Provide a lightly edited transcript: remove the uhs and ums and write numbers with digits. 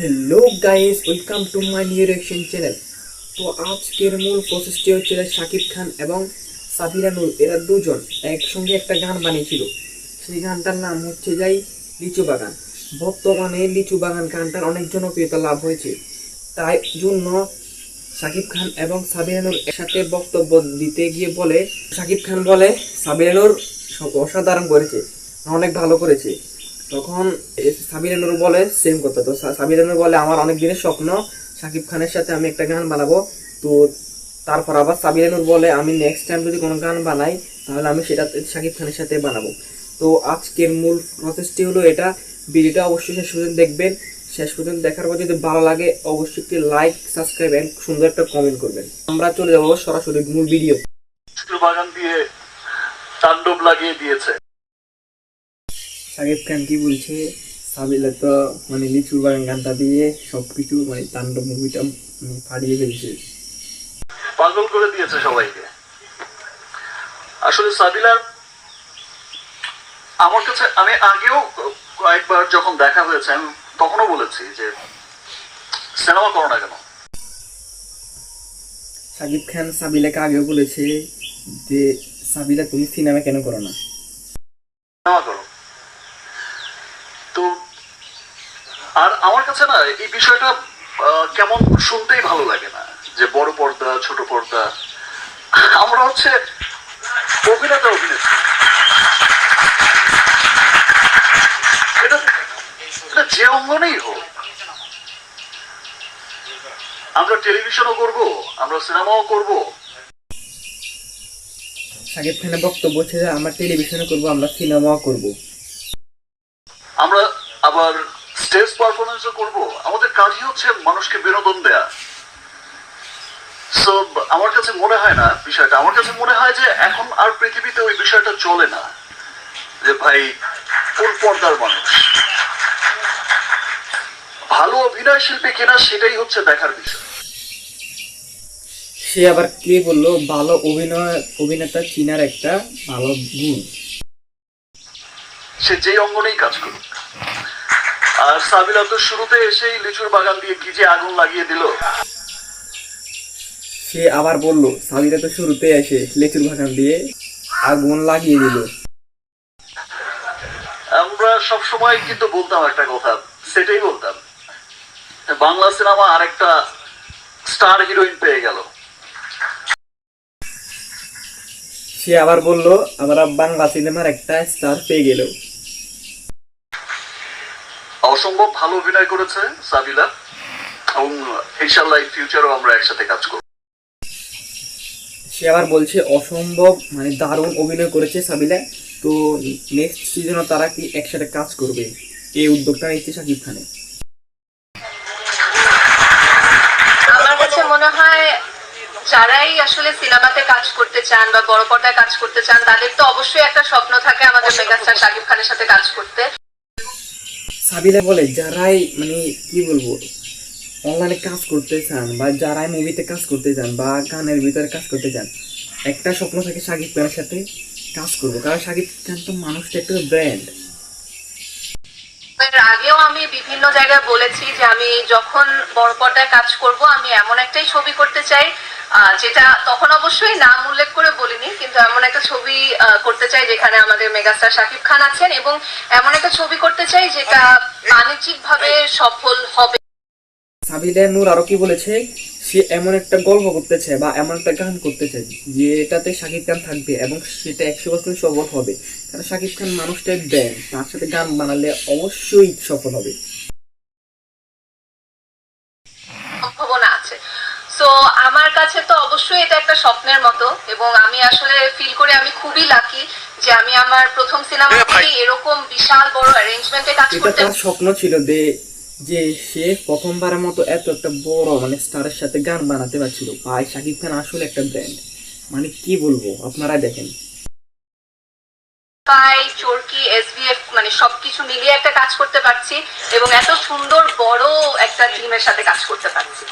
Hello guys, welcome to my new reaction channel. তো আজকের মূল প্রসেসটি হচ্ছে শাকিব খান এবং সাবিরা নূর এরা দুজন একসঙ্গে একটা গান বানিয়েছিল। সেই গানটার নাম হচ্ছে লিচু বাগান। বর্তমানে লিচু বাগান গানটার অনেক জনপ্রিয়তা লাভ হয়েছে, তাই জন্য শাকিব খান এবং সাবিরা নূর একসাথে বক্তব্য দিতে গিয়ে বলে, শাকিব খান বলে সাবিরা নূর সব অসাধারণ করেছে, অনেক ভালো করেছে। তখন সাবিরা নূর বলে সেম কথা। তো সাবিরা নূর বলে আমার অনেক দিনের স্বপ্ন শাকিব খানের সাথে আমি একটা গান বানাবো। তো তারপর আবার সাবিরা নূর বলে আমি নেক্সট টাইম যদি কোনো গান বানাই তাহলে আমি সেটা শাকিব খানের সাথে বানাবো। তো আজকের মূল প্রসেসটি হলো এটা। ভিডিওটা অবশ্যই শেষ পর্যন্ত দেখবেন। শেষ পর্যন্ত দেখার পর যদি ভালো লাগে অবশ্যই একটি লাইক, সাবস্ক্রাইব এন্ড সুন্দর একটা কমেন্ট করবেন। আমরা চলে যাবো সরাসরি মূল ভিডিও। বাগান দিয়ে তাণ্ডব লাগিয়ে দিয়েছে। শাকিব খান কি বলছে, সাবিলা তো লিচু বাগান গানটা দিয়ে সবকিছু তাণ্ডব মুভিটা ফাটিয়ে ফেলছে, পাগল করে দিয়েছে সবাইকে। আসলে সাবিলার আমার কাছে, আমি আগেও কয়েকবার যখন দেখা হয়েছে আমি তখনও বলেছি যে সিনেমা করো না কেন। শাকিব খান সাবিলাকে আগেও বলেছে যে সাবিলা তুমি সিনেমা কেন করো না, সিনেমা করো। তো আর আমার কাছে না এই বিষয়টা কেমন শুনতেই ভালো লাগে না যে বড় পর্দা ছোট পর্দা, আমরা হচ্ছে অভিনেতা অভিনেত্রী। এটা যে অঙ্গনেই হোক, আমরা টেলিভিশনও করব, আমরা সিনেমাও করব। শাকিব খানের বক্তব্য হচ্ছে যে আমরা টেলিভিশনে করব, আমরা সিনেমাও করব, আমরা আবার স্টেজ পারফরমেন্সও করব। আমাদের কাজই হচ্ছে মানুষকে বিনোদন দেয়া। সো আমার কাছে মনে হয় না বিষয়টা, আমার কাছে মনে হয় যে এখন আর পৃথিবীতে ওই বিষয়টা চলে না যে ভাই কোন পর্দার মানুষ ভালো অভিনয় শিল্পী কিনা সেটাই হচ্ছে দেখার বিষয়। সে আবার কে বললো ভালো অভিনেতা চিনার একটা ভালো গুণ, সে যেই অঙ্গনেই কাজ করুক। আর সাবিলা তো শুরুতে এসেই লিচুর বাগান দিয়ে কি যে আগুন লাগিয়ে দিল। সে আবার বলল সাবিরা তো শুরুতে এসে লিচুর বাগান দিয়ে আগুন লাগিয়ে দিল। আমরা সব সময় কিন্তু বলতাম একটা কথা, সেটাই বলতাম, বাংলা সিনেমা আরেকটা স্টার হিরোইন পেয়ে গেল। সে আবার বলল আমরা বাংলা সিনেমার একটা স্টার পেয়ে গেল। অসম্ভব ভালো অভিনয় করেছে সাবিলা এবং ইনশাআল্লাহ ফিউচারও আমরা একসাথে কাজ করব। সে আবার বলছে অসম্ভব দারুণ অভিনয় করেছে সাবিলা। তো নেক্সট সিজনও তারা কি একসাথে কাজ করবে, এই উদ্যোগটা নিচ্ছে শাকিব খানের। আমার কাছে মনে হয় যারাই আসলে সিনেমাতে কাজ করতে চান বা বড় পর্দায় কাজ করতে চান তাদের তো অবশ্যই একটা স্বপ্ন থাকে আমাদের মেগাস্টার শাকিব খানের সাথে কাজ করতে। সাবিলা বলে যারাই কি বলবো অনলাইনে কাজ করতে চান বা যারাই মুভিতে কাজ করতে চান বা গানের ভিতরে কাজ করতে চান, একটা স্বপ্ন থাকে শাকিব খানের সাথে কাজ করবো, কারণ শাকিব খান তো মানুষটা একটা ব্র্যান্ড। এর আগেও আমি বিভিন্ন জায়গায় বলেছি যে আমি যখন বড় পর্দায় কাজ করব আমি এমন একটাই ছবি করতে চাই, যেটা তখন অবশ্যই নাম উল্লেখ করে বলিনি, কিন্তু এমন একটা ছবি করতে চাই যেখানে আমাদের মেগাস্টার শাকিব খান আছেন এবং এমন একটা ছবি করতে চাই যেটা বাণিজ্যিকভাবে সফল হবে। সাবিলা নূর আরো কি বলেছে, সে এমন একটা গল্প করতে চায় বা এমন একটা গান করতে চায় যেটাতে শাকিব খান থাকবে এবং সেটা 100% সফল হবে, কারণ শাকিব খান মানুষটাই ব্র্যান্ড, তার সাথে গান বানালে অবশ্যই সফল হবে, সম্ভাবনা আছে। সো আমার কাছে তো অবশ্যই এটা একটা স্বপ্নের মতো এবং আমি আসলে ফিল করি আমি খুবই লাকি যে আমি আমার প্রথম সিনেমাতে এরকম বিশাল বড় অ্যারেঞ্জমেন্টে কাজ এটা করতে। তার স্বপ্ন ছিল যে সে প্রথমবারের মতো এত একটা বড় স্টারের সাথে গান বানাতে পারছিল। ভাই শাকিব খান আসলে একটা ব্র্যান্ড, কি বলবো, আপনারা দেখেন চরকি এসবিএফ সবকিছু মিলিয়ে একটা কাজ করতে পারছি এবং এত সুন্দর বড় একটা টিমের সাথে কাজ করতে পারছি।